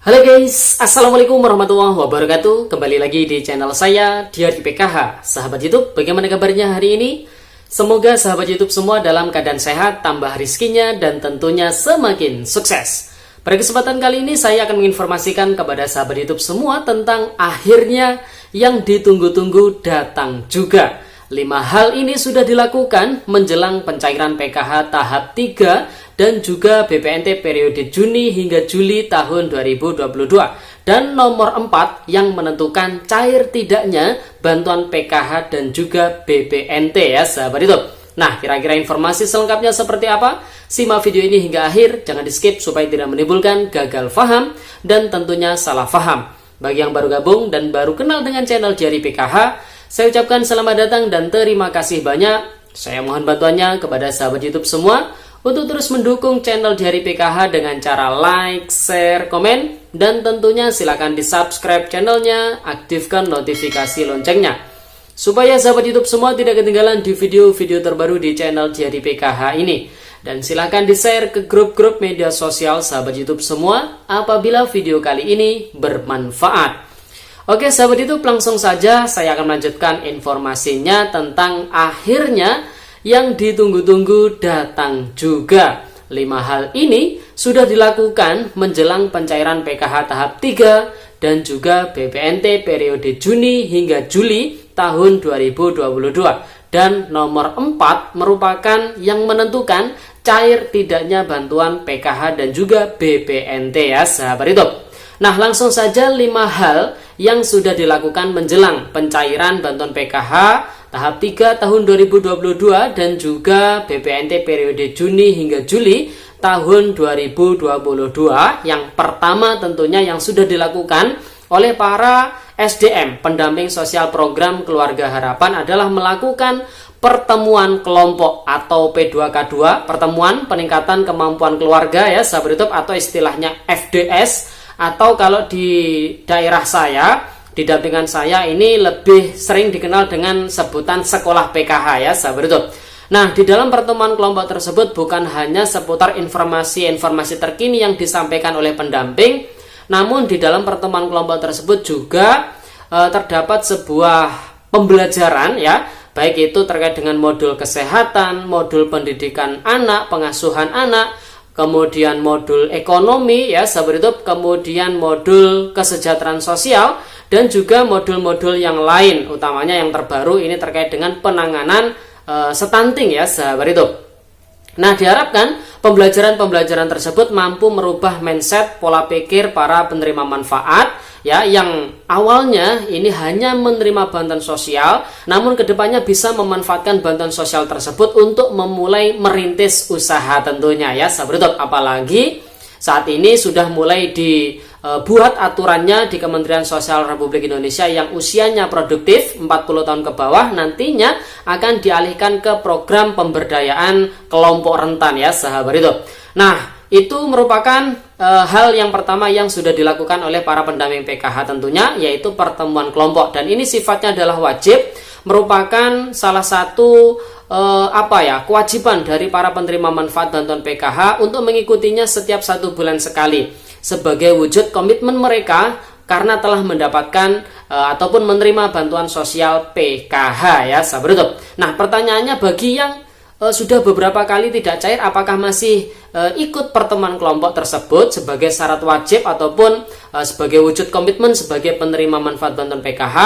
Halo guys, Assalamualaikum warahmatullahi wabarakatuh. Kembali lagi di channel saya, Diari PKH. Sahabat YouTube, bagaimana kabarnya hari ini? Semoga sahabat YouTube semua dalam keadaan sehat, tambah rizkinya, dan tentunya semakin sukses. Pada kesempatan kali ini saya akan menginformasikan kepada sahabat YouTube semua tentang akhirnya yang ditunggu-tunggu datang juga. 5 hal ini sudah dilakukan menjelang pencairan PKH tahap 3 dan juga BPNT periode Juni hingga Juli tahun 2022. Dan nomor 4 yang menentukan cair tidaknya bantuan PKH dan juga BPNT ya sahabat YouTube. Nah, kira-kira informasi selengkapnya seperti apa? Simak video ini hingga akhir, jangan di skip supaya tidak menimbulkan gagal paham dan tentunya salah paham. Bagi yang baru gabung dan baru kenal dengan channel Diari PKH, saya ucapkan selamat datang dan terima kasih banyak. Saya mohon bantuannya kepada sahabat YouTube semua untuk terus mendukung channel Diari PKH dengan cara like, share, komen, dan tentunya silakan di subscribe channelnya, aktifkan notifikasi loncengnya supaya sahabat YouTube semua tidak ketinggalan di video-video terbaru di channel Diari PKH ini. Dan silakan di share ke grup-grup media sosial sahabat YouTube semua apabila video kali ini bermanfaat. Oke sahabat YouTube, langsung saja saya akan melanjutkan informasinya tentang akhirnya yang ditunggu-tunggu datang juga. 5 hal ini sudah dilakukan menjelang pencairan PKH tahap 3 dan juga BPNT periode Juni hingga Juli tahun 2022. Dan nomor 4 merupakan yang menentukan cair tidaknya bantuan PKH dan juga BPNT ya sahabat YouTube. Nah, langsung saja 5 hal yang sudah dilakukan menjelang pencairan bantuan PKH tahap 3 tahun 2022 dan juga BPNT periode Juni hingga Juli tahun 2022. Yang pertama tentunya yang sudah dilakukan oleh para SDM, pendamping sosial program Keluarga Harapan, adalah melakukan pertemuan kelompok atau P2K2, pertemuan peningkatan kemampuan keluarga ya sahabat YouTube, atau istilahnya FDS, atau kalau di daerah saya, di dampingan saya ini lebih sering dikenal dengan sebutan sekolah PKH ya sahabat YouTube. Nah, di dalam pertemuan kelompok tersebut bukan hanya seputar informasi-informasi terkini yang disampaikan oleh pendamping, namun di dalam pertemuan kelompok tersebut juga terdapat sebuah pembelajaran ya, baik itu terkait dengan modul kesehatan, modul pendidikan anak, pengasuhan anak, kemudian modul ekonomi ya sahabat YouTube, kemudian modul kesejahteraan sosial, dan juga modul-modul yang lain, utamanya yang terbaru ini terkait dengan penanganan stunting ya sahabat YouTube. Nah, diharapkan pembelajaran-pembelajaran tersebut mampu merubah mindset pola pikir para penerima manfaat ya, yang awalnya ini hanya menerima bantuan sosial, namun kedepannya bisa memanfaatkan bantuan sosial tersebut untuk memulai merintis usaha tentunya ya sahabat YouTube. Apalagi saat ini sudah mulai dibuat aturannya di Kementerian Sosial Republik Indonesia yang usianya produktif 40 tahun ke bawah nantinya akan dialihkan ke program pemberdayaan kelompok rentan ya sahabat YouTube. Nah, itu merupakan hal yang pertama yang sudah dilakukan oleh para pendamping PKH tentunya, yaitu pertemuan kelompok, dan ini sifatnya adalah wajib, merupakan salah satu kewajiban dari para penerima manfaat bantuan PKH untuk mengikutinya setiap 1 bulan sekali sebagai wujud komitmen mereka karena telah mendapatkan ataupun menerima bantuan sosial PKH ya sahabat YouTube. Nah, pertanyaannya bagi yang sudah beberapa kali tidak cair, apakah masih ikut pertemuan kelompok tersebut sebagai syarat wajib ataupun sebagai wujud komitmen sebagai penerima manfaat bantuan PKH?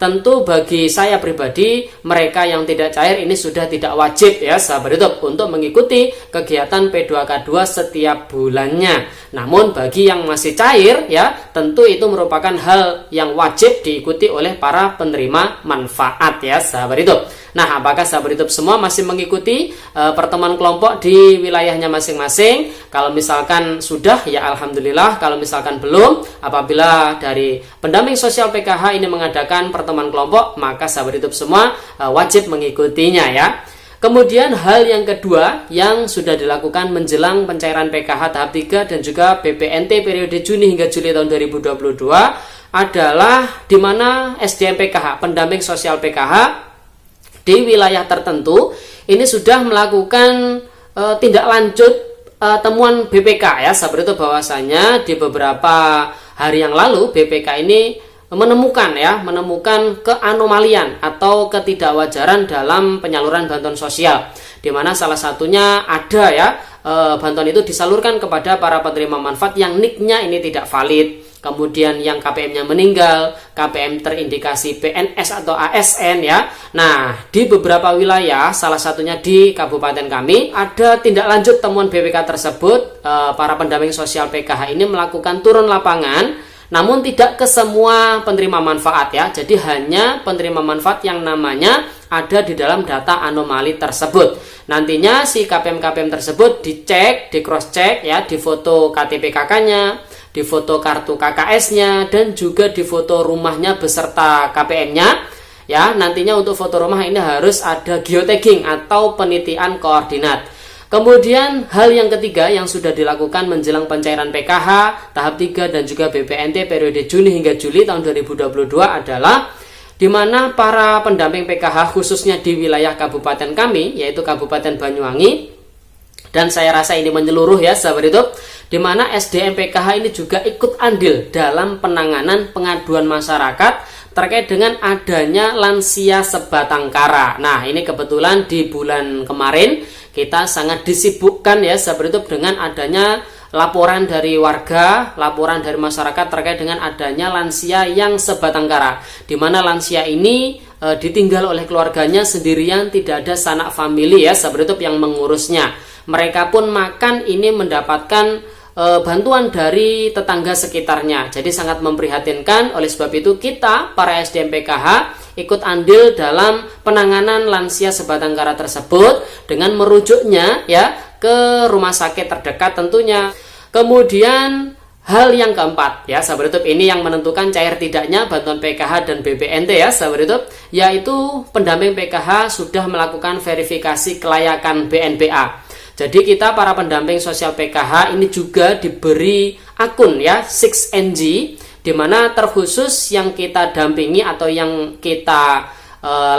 Tentu bagi saya pribadi, mereka yang tidak cair ini sudah tidak wajib ya sahabat YouTube untuk mengikuti kegiatan P2K2 setiap bulannya. Namun bagi yang masih cair ya, tentu itu merupakan hal yang wajib diikuti oleh para penerima manfaat ya sahabat YouTube. Nah, apakah sahabat YouTube semua masih mengikuti pertemuan kelompok di wilayahnya masing-masing? Kalau misalkan sudah ya alhamdulillah, kalau misalkan belum, apabila dari pendamping sosial PKH ini mengadakan pertemuan kelompok, maka sahabat YouTube semua wajib mengikutinya ya. Kemudian hal yang kedua yang sudah dilakukan menjelang pencairan PKH tahap 3 dan juga BPNT periode Juni hingga Juli tahun 2022 adalah di mana SDM PKH, pendamping sosial PKH di wilayah tertentu ini sudah melakukan tindak lanjut temuan BPK ya sahabat YouTube, bahwasanya di beberapa hari yang lalu BPK ini menemukan keanomalian atau ketidakwajaran dalam penyaluran bantuan sosial, di mana salah satunya ada bantuan itu disalurkan kepada para penerima manfaat yang NIK-nya ini tidak valid, kemudian yang KPM-nya meninggal, KPM terindikasi PNS atau ASN ya. Nah, di beberapa wilayah, salah satunya di kabupaten kami, ada tindak lanjut temuan BPK tersebut. Para pendamping sosial PKH ini melakukan turun lapangan, namun tidak ke semua penerima manfaat ya. Jadi hanya penerima manfaat yang namanya ada di dalam data anomali tersebut. Nantinya si KPM-KPM tersebut dicek, di cross check ya, di foto KTP KK-nya, di foto kartu KKS-nya, dan juga di foto rumahnya beserta KPM-nya ya. Nantinya untuk foto rumah ini harus ada geotagging atau penitian koordinat. Kemudian hal yang ketiga yang sudah dilakukan menjelang pencairan PKH tahap 3 dan juga BPNT periode Juni hingga Juli tahun 2022 adalah di mana para pendamping PKH khususnya di wilayah kabupaten kami, yaitu Kabupaten Banyuwangi, dan saya rasa ini menyeluruh ya sahabat YouTube, di mana SDM PKH ini juga ikut andil dalam penanganan pengaduan masyarakat terkait dengan adanya lansia sebatang kara. Nah, ini kebetulan di bulan kemarin kita sangat disibukkan ya sahabat YouTube dengan adanya laporan dari warga, laporan dari masyarakat terkait dengan adanya lansia yang sebatang kara, di mana lansia ini ditinggal oleh keluarganya sendirian, tidak ada sanak famili ya sahabat YouTube yang mengurusnya. Mereka pun makan ini mendapatkan bantuan dari tetangga sekitarnya. Jadi sangat memprihatinkan. Oleh sebab itu kita para SDM PKH ikut andil dalam penanganan lansia sebatang kara tersebut dengan merujuknya ya ke rumah sakit terdekat tentunya. Kemudian hal yang keempat ya sahabat YouTube, ini yang menentukan cair tidaknya bantuan PKH dan BPNT ya sahabat YouTube, yaitu pendamping PKH sudah melakukan verifikasi kelayakan BNPA. Jadi kita para pendamping sosial PKH ini juga diberi akun ya 6NG, di mana terkhusus yang kita dampingi atau yang kita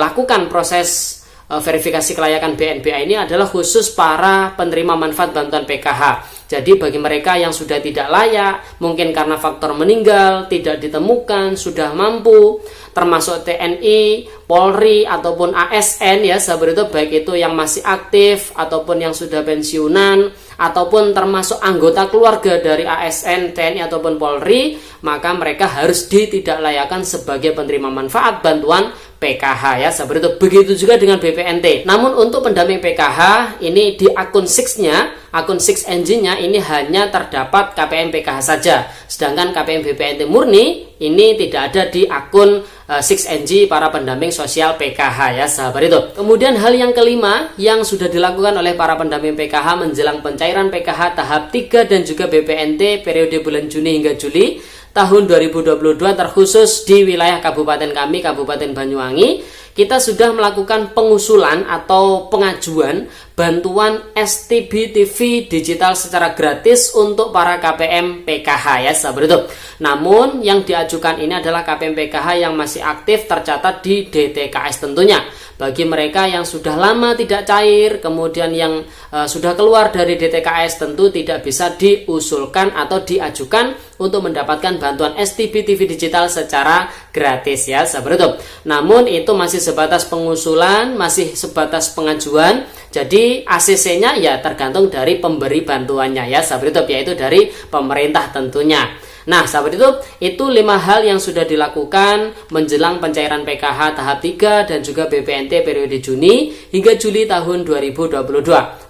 lakukan proses verifikasi kelayakan BNPA ini adalah khusus para penerima manfaat bantuan PKH. Jadi bagi mereka yang sudah tidak layak, mungkin karena faktor meninggal, tidak ditemukan, sudah mampu, termasuk TNI, Polri, ataupun ASN ya sahabat itu, baik itu yang masih aktif ataupun yang sudah pensiunan, ataupun termasuk anggota keluarga dari ASN, TNI, ataupun Polri, maka mereka harus ditidaklayakkan sebagai penerima manfaat bantuan PKH ya sahabat itu. Begitu juga dengan BPNT. Namun untuk pendamping PKH ini di akun 6-nya, akun 6 engine-nya ini hanya terdapat KPM PKH saja. Sedangkan KPM BPNT murni ini tidak ada di akun 6NG para pendamping sosial PKH ya sahabat itu. Kemudian hal yang kelima yang sudah dilakukan oleh para pendamping PKH menjelang pencairan PKH tahap 3 dan juga BPNT periode bulan Juni hingga Juli tahun 2022 terkhusus di wilayah kabupaten kami, Kabupaten Banyuwangi, kita sudah melakukan pengusulan atau pengajuan bantuan STB TV digital secara gratis untuk para KPM PKH ya sahabat itu. Namun yang diajukan ini adalah KPM PKH yang masih aktif tercatat di DTKS tentunya. Bagi mereka yang sudah lama tidak cair, kemudian yang sudah keluar dari DTKS tentu tidak bisa diusulkan atau diajukan untuk mendapatkan bantuan STB TV digital secara gratis ya sahabat itu. Namun itu masih sebatas pengusulan, masih sebatas pengajuan. Jadi ACC-nya ya tergantung dari pemberi bantuannya ya sahabat YouTube, yaitu dari pemerintah tentunya. Nah sahabat YouTube, itu 5 hal yang sudah dilakukan menjelang pencairan PKH tahap 3 dan juga BPNT periode Juni hingga Juli tahun 2022.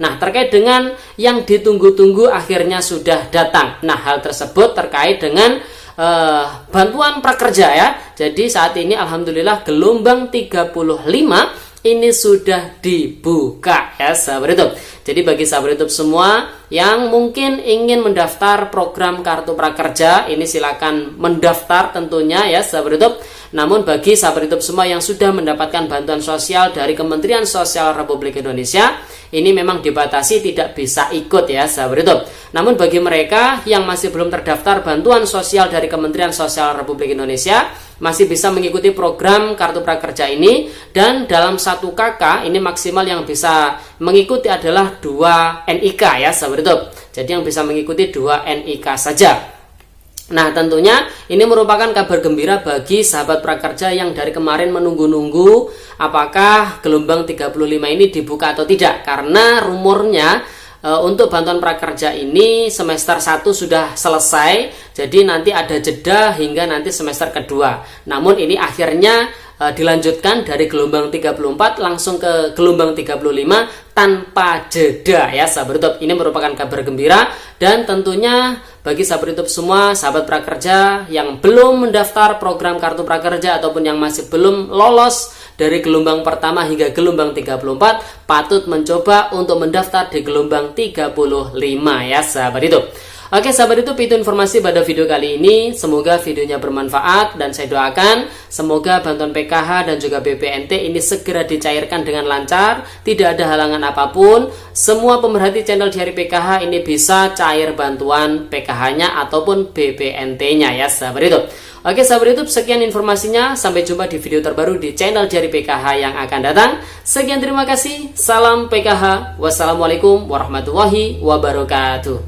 Nah terkait dengan yang ditunggu-tunggu akhirnya sudah datang. Nah hal tersebut terkait dengan bantuan prakerja ya. Jadi saat ini alhamdulillah gelombang 35 ini sudah dibuka ya sahabat YouTube. Jadi bagi sahabat YouTube semua yang mungkin ingin mendaftar program kartu prakerja, ini silakan mendaftar tentunya ya sahabat YouTube. Namun bagi sahabat YouTube semua yang sudah mendapatkan bantuan sosial dari Kementerian Sosial Republik Indonesia, ini memang dibatasi tidak bisa ikut ya sahabat YouTube. Namun bagi mereka yang masih belum terdaftar bantuan sosial dari Kementerian Sosial Republik Indonesia, masih bisa mengikuti program Kartu Prakerja ini. Dan dalam satu KK ini maksimal yang bisa mengikuti adalah 2 NIK ya sahabat YouTube. Jadi yang bisa mengikuti 2 NIK saja. Nah tentunya ini merupakan kabar gembira bagi sahabat prakerja yang dari kemarin menunggu-nunggu apakah gelombang 35 ini dibuka atau tidak. Karena rumornya untuk bantuan prakerja ini semester 1 sudah selesai, jadi nanti ada jeda hingga nanti semester kedua. Namun ini akhirnya dilanjutkan dari gelombang 34 langsung ke gelombang 35 tanpa jeda ya sahabat YouTube. Ini merupakan kabar gembira dan tentunya bagi sahabat YouTube semua, sahabat prakerja yang belum mendaftar program Kartu Prakerja ataupun yang masih belum lolos dari gelombang pertama hingga gelombang 34 patut mencoba untuk mendaftar di gelombang 35 ya sahabat YouTube. Oke sahabat YouTube, itu informasi pada video kali ini. Semoga videonya bermanfaat dan saya doakan semoga bantuan PKH dan juga BPNT ini segera dicairkan dengan lancar, tidak ada halangan apapun. Semua pemerhati channel Diari PKH ini bisa cair bantuan PKH-nya ataupun BPNT-nya ya sahabat YouTube. Oke sahabat YouTube, sekian informasinya. Sampai jumpa di video terbaru di channel Diari PKH yang akan datang. Sekian, terima kasih. Salam PKH. Wassalamualaikum warahmatullahi wabarakatuh.